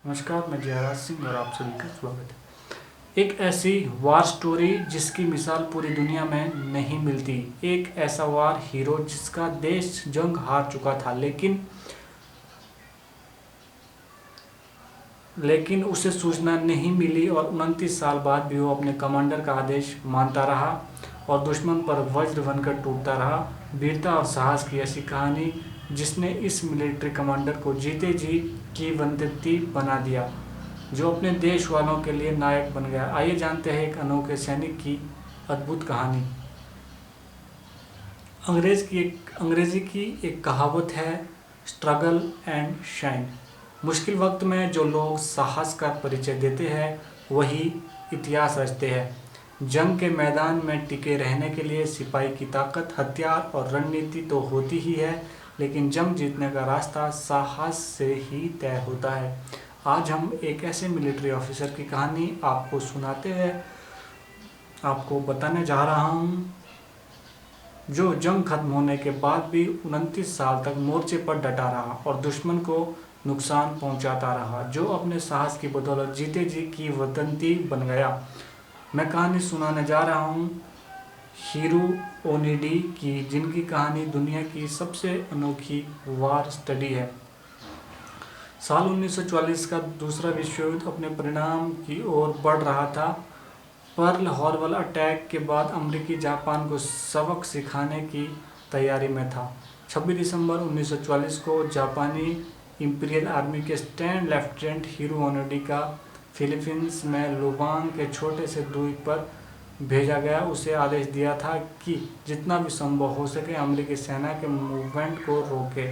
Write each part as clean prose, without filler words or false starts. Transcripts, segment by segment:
नमस्कार, मैं जयराज सिंह और आप सभी का स्वागत है। एक ऐसी वार स्टोरी जिसकी मिसाल पूरी दुनिया में नहीं मिलती। एक ऐसा वार हीरो जिसका देश जंग हार चुका था, लेकिन उसे सूचना नहीं मिली और 29 साल बाद भी वो अपने कमांडर का आदेश मानता रहा और दुश्मन पर वज्र बनकर टूटता रहा। वीरता और साहस की ऐसी कहानी जिसने इस मिलिट्री कमांडर को जीते जी किंवदंती बना दिया, जो अपने देश वालों के लिए नायक बन गया। आइए जानते हैं एक अनोखे सैनिक की अद्भुत कहानी। अंग्रेजी की एक कहावत है, स्ट्रगल एंड शाइन। मुश्किल वक्त में जो लोग साहस का परिचय देते हैं वही इतिहास रचते हैं। जंग के मैदान में टिके रहने के लिए सिपाही की ताकत, हथियार और रणनीति तो होती ही है, लेकिन जंग जीतने का रास्ता साहस से ही तय होता है। आज हम एक ऐसे मिलिट्री ऑफिसर की कहानी आपको सुनाते हैं, आपको बताने जा रहा हूँ, जो जंग खत्म होने के बाद भी 29 साल तक मोर्चे पर डटा रहा और दुश्मन को नुकसान पहुंचाता रहा, जो अपने साहस की बदौलत जीते जी किंवदंती बन गया। मैं कहानी सुनाने जा रहा हूँ हीरो ओनिडी की, जिनकी कहानी दुनिया की सबसे अनोखी वार स्टडी है। साल 1944 का दूसरा विश्व युद्ध अपने परिणाम की ओर बढ़ रहा था। पर्ल हार्बर अटैक के बाद अमेरिकी जापान को सबक सिखाने की तैयारी में था। 26 दिसंबर 1944 को जापानी इंपीरियल आर्मी के स्टैंड लेफ्टिनेंट हीरो ओनिडी का फिलीपींस में लुबांग के छोटे से द्वीप पर भेजा गया। उसे आदेश दिया था कि जितना भी संभव हो सके अमेरिकी सेना के मूवमेंट को रोके।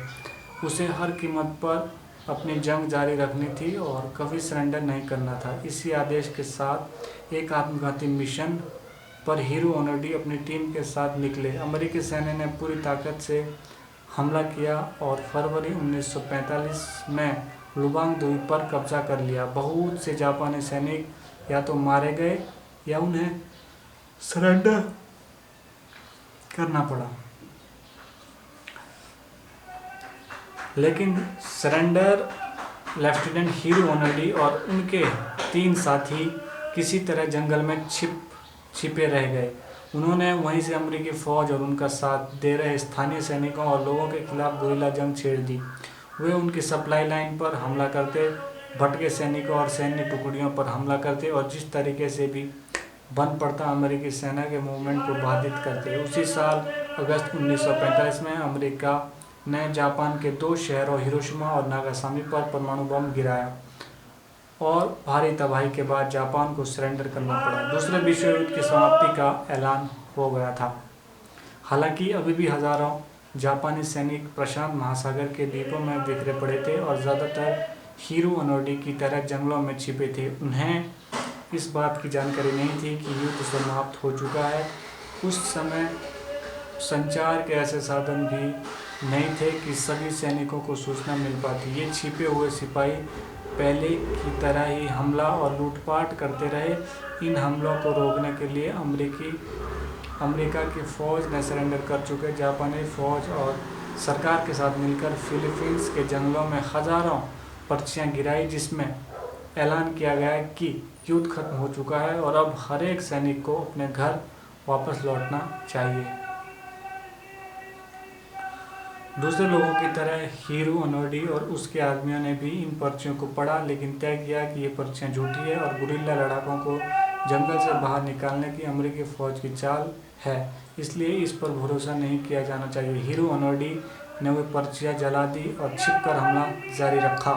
उसे हर कीमत पर अपनी जंग जारी रखनी थी और कभी सरेंडर नहीं करना था। इसी आदेश के साथ एक आत्मघाती मिशन पर हीरो ओनिडी अपनी टीम के साथ निकले। अमेरिकी सेना ने पूरी ताकत से हमला किया और फरवरी 1945 में लुबांग द्वीप पर कब्जा कर लिया। बहुत से जापानी सैनिक या तो मारे गए या उन्हें सरेंडर करना पड़ा, लेकिन सरेंडर लेफ्टिनेंट हीरो ओनिडी और उनके 3 साथी किसी तरह जंगल में छिपे रह गए। उन्होंने वहीं से अमेरिकी फौज और उनका साथ दे रहे स्थानीय सैनिकों और लोगों के खिलाफ गुरिल्ला जंग छेड़ दी। वे उनकी सप्लाई लाइन पर हमला करते, भटके सैनिकों और सैन्य टुकड़ियों पर हमला करते और जिस तरीके से भी बन पड़ता अमेरिकी सेना के मूवमेंट को बाधित करते। उसी साल अगस्त 1945 में अमेरिका ने जापान के 2 शहरों हिरोशिमा और नागासाकी पर परमाणु बम गिराया और भारी तबाही के बाद जापान को सरेंडर करना पड़ा। दूसरे विश्व युद्ध की समाप्ति का ऐलान हो गया था। हालांकि अभी भी हजारों जापानी सैनिक प्रशांत महासागर के द्वीपों में बिखरे पड़े थे और ज़्यादातर हीरो ओनिडी की तरह जंगलों में छिपे थे। उन्हें इस बात की जानकारी नहीं थी कि युद्ध समाप्त हो चुका है। उस समय संचार के ऐसे साधन भी नहीं थे कि सभी सैनिकों को सूचना मिल पाती। ये छिपे हुए सिपाही पहले की तरह ही हमला और लूटपाट करते रहे। इन हमलों को रोकने के लिए अमेरिका की फौज ने सरेंडर कर चुके जापानी फौज और सरकार के साथ मिलकर फिलीपींस के जंगलों में हजारों पर्चियां गिराई, जिसमें ऐलान किया गया कि युद्ध खत्म हो चुका है और अब हर एक सैनिक को अपने घर वापस लौटना चाहिए। दूसरे लोगों की तरह हीरो ओनिडी और उसके आदमियों ने भी इन पर्चियों को पढ़ा, लेकिन तय किया कि ये पर्चियां झूठी है और गुरिल्ला लड़ाकों को जंगल से बाहर निकालने की अमेरिकी फौज की चाल है, इसलिए इस पर भरोसा नहीं किया जाना चाहिए। हीरो ओनिडी ने वे पर्चियां जला दी और छिपकर हमला जारी रखा।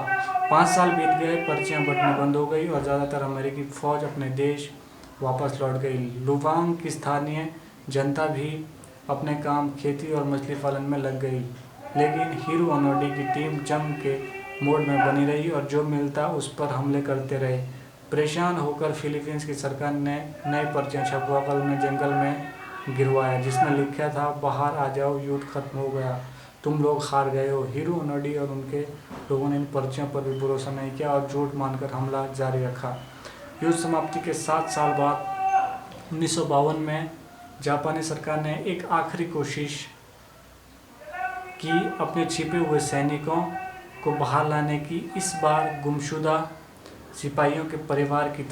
5 साल बीत गए, पर्चियां बंटनी बंद हो गई और ज़्यादातर अमेरिकी फौज अपने देश वापस लौट गई। लुबांग की स्थानीय जनता भी अपने काम खेती और मछली पालन में लग गई, लेकिन हीरो ओनिडी की टीम जंग के मोड में बनी रही और जो मिलता उस पर हमले करते रहे। परेशान होकर फिलीपींस की सरकार ने नई पर्चियां छपवाकर उन्हें जंगल में गिरवाया, जिसमें लिखा था, बाहर आ जाओ, युद्ध खत्म हो गया, तुम लोग हार गए हो। हीरो ओनिडी और उनके लोगों ने इन पर्चियों पर भी भरोसा नहीं किया और झूठ मानकर हमला जारी रखा। युद्ध समाप्ति के 7 साल बाद 1952 में जापानी सरकार ने एक आखिरी कोशिश की अपने छिपे हुए सैनिकों को बाहर लाने की। इस बार गुमशुदा सिपाहियों के परिवार की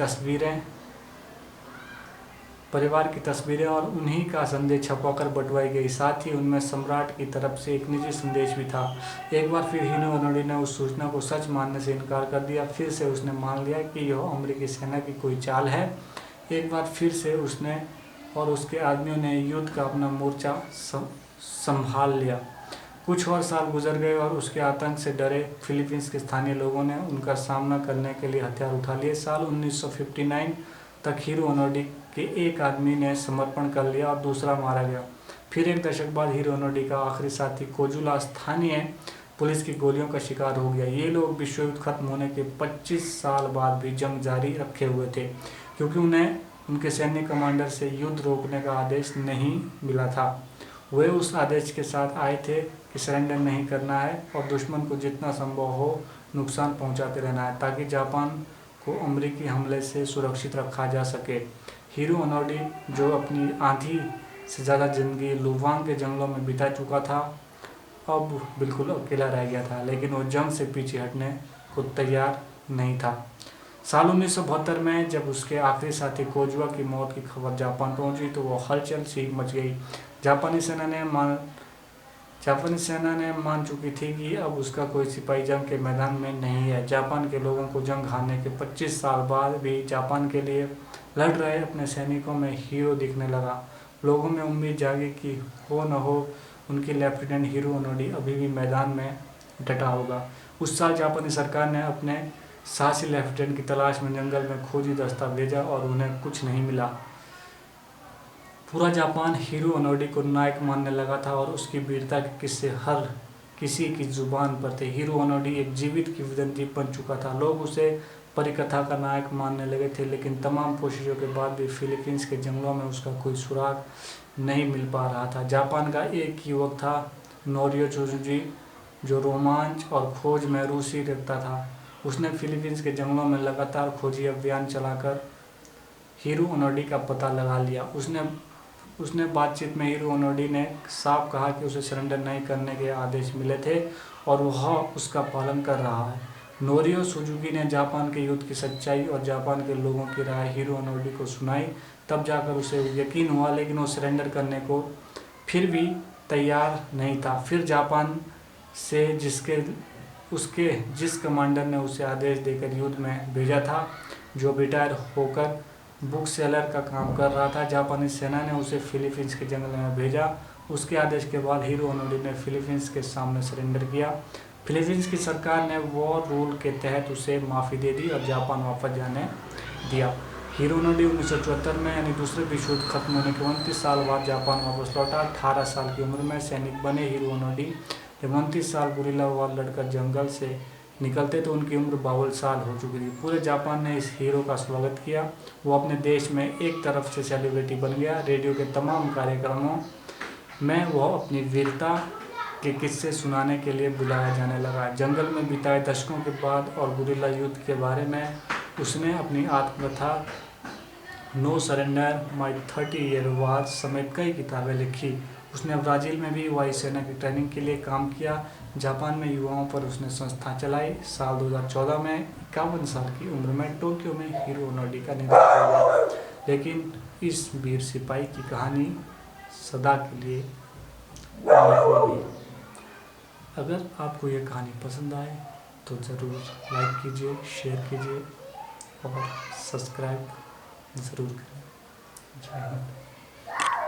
तस्वीरें और उन्हीं का संदेश छपवाकर बंटवाई गई। साथ ही उनमें सम्राट की तरफ से एक निजी संदेश भी था। एक बार फिर हिरो ओनोडी ने उस सूचना को सच मानने से इनकार कर दिया। फिर से उसने मान लिया कि यह अमेरिकी सेना की कोई चाल है। एक बार फिर से उसने और उसके आदमियों ने युद्ध का अपना मोर्चा संभाल लिया। कुछ और साल गुजर गए और उसके आतंक से डरे फिलीपींस के स्थानीय लोगों ने उनका सामना करने के लिए हथियार उठा लिए। साल 1959 तक हिरो ओनोडी के एक आदमी ने समर्पण कर लिया और दूसरा मारा गया। फिर एक दशक बाद हिरो ओनोडी का आखिरी साथी कोजुला स्थानीय पुलिस की गोलियों का शिकार हो गया। ये लोग विश्व युद्ध खत्म होने के 25 साल बाद भी जंग जारी रखे हुए थे, क्योंकि उन्हें उनके सैन्य कमांडर से युद्ध रोकने का आदेश नहीं मिला था। वे उस आदेश के साथ आए थे कि सरेंडर नहीं करना है और दुश्मन को जितना संभव हो नुकसान पहुंचाते रहना है, ताकि जापान को अमेरिकी हमले से सुरक्षित रखा जा सके। हिरो ओनोडी, जो अपनी आधी से ज़्यादा जिंदगी लुवांग के जंगलों में बिता चुका था, अब बिल्कुल अकेला रह गया था, लेकिन वो जंग से पीछे हटने को तैयार नहीं था। साल 1972 में जब उसके आखिरी साथी कोजुआ की मौत की खबर जापान पहुंची तो वो हलचल सी मच गई। जापानी सेना ने मान चुकी थी कि अब उसका कोई सिपाही जंग के मैदान में नहीं है। जापान के लोगों को जंग हारने के 25 साल बाद भी जापान के लिए लड़ रहे अपने सैनिकों में हीरो दिखने लगा। लोगों में उम्मीद जागी कि हो न हो उनकी लेफ्टिनेंट हिरो ओनोडी अभी भी मैदान में डटा होगा। उस साल जापानी सरकार ने अपने साहसी लेफ्टिनेंट की तलाश में जंगल में खोजी दस्ता भेजा और उन्हें कुछ नहीं मिला। पूरा जापान हिरो ओनोडी को नायक मानने लगा था और उसकी वीरता के किस्से हर किसी की जुबान पर थे। हिरो ओनोडी एक जीवित किंवदंती बन चुका था। लोग उसे परिकथा का नायक मानने लगे थे, लेकिन तमाम कोशिशों के बाद भी फिलीपींस के जंगलों में उसका कोई सुराग नहीं मिल पा रहा था। जापान का एक युवक था, नोरियो त्सुजी, जो रोमांच और खोज में रुचि रखता था। उसने फिलीपींस के जंगलों में लगातार खोजी अभियान चलाकर हिरो ओनोडी का पता लगा लिया। उसने बातचीत में हिरो ओनोडी ने साफ कहा कि उसे सरेंडर नहीं करने के आदेश मिले थे और वह उसका पालन कर रहा है। नोरियो सुजुकी ने जापान के युद्ध की सच्चाई और जापान के लोगों की राय हिरो ओनोडी को सुनाई। तब जाकर उसे यकीन हुआ, लेकिन वो सरेंडर करने को फिर भी तैयार नहीं था। फिर जापान से जिस कमांडर ने उसे आदेश देकर युद्ध में भेजा था, जो रिटायर होकर बुक सेलर का काम कर रहा था, जापानी सेना ने उसे फिलीपींस के जंगल में भेजा। उसके आदेश के बाद हिरो ओनोडी ने फिलीपींस के सामने सरेंडर किया। फिलीपींस की सरकार ने वॉर रूल के तहत उसे माफ़ी दे दी और जापान वापस जाने दिया। हिरो ओनोडी 1974 में यानी दूसरे विश्व युद्ध खत्म होने के 29 साल बाद जापान वापस लौटा। 18 साल की उम्र में सैनिक बने हिरो ओनोडी जब 29 साल गुरिल्ला वार लड़कर जंगल से निकलते तो उनकी उम्र 52 साल हो चुकी थी। पूरे जापान ने इस हीरो का स्वागत किया। वो अपने देश में एक तरफ से सेलिब्रिटी बन गया। रेडियो के तमाम कार्यक्रमों में वह अपनी वीरता के किस्से सुनाने के लिए बुलाया जाने लगा। जंगल में बिताए दशकों के बाद और गुरिल्ला युद्ध के बारे में उसने अपनी आत्मकथा नो सरेंडर, माई 30 ईयर वार समेत कई किताबें लिखी। उसने ब्राज़ील में भी वायुसेना की ट्रेनिंग के लिए काम किया। जापान में युवाओं पर उसने संस्था चलाई। साल 2014 में 51 साल की उम्र में टोक्यो में हिरो ओनोडी का निधन हो गया। लेकिन इस वीर सिपाही की कहानी सदा के लिए अमर होगी। अगर आपको ये कहानी पसंद आए तो ज़रूर लाइक कीजिए, शेयर कीजिए और सब्सक्राइब ज़रूर करें। जय हिंद।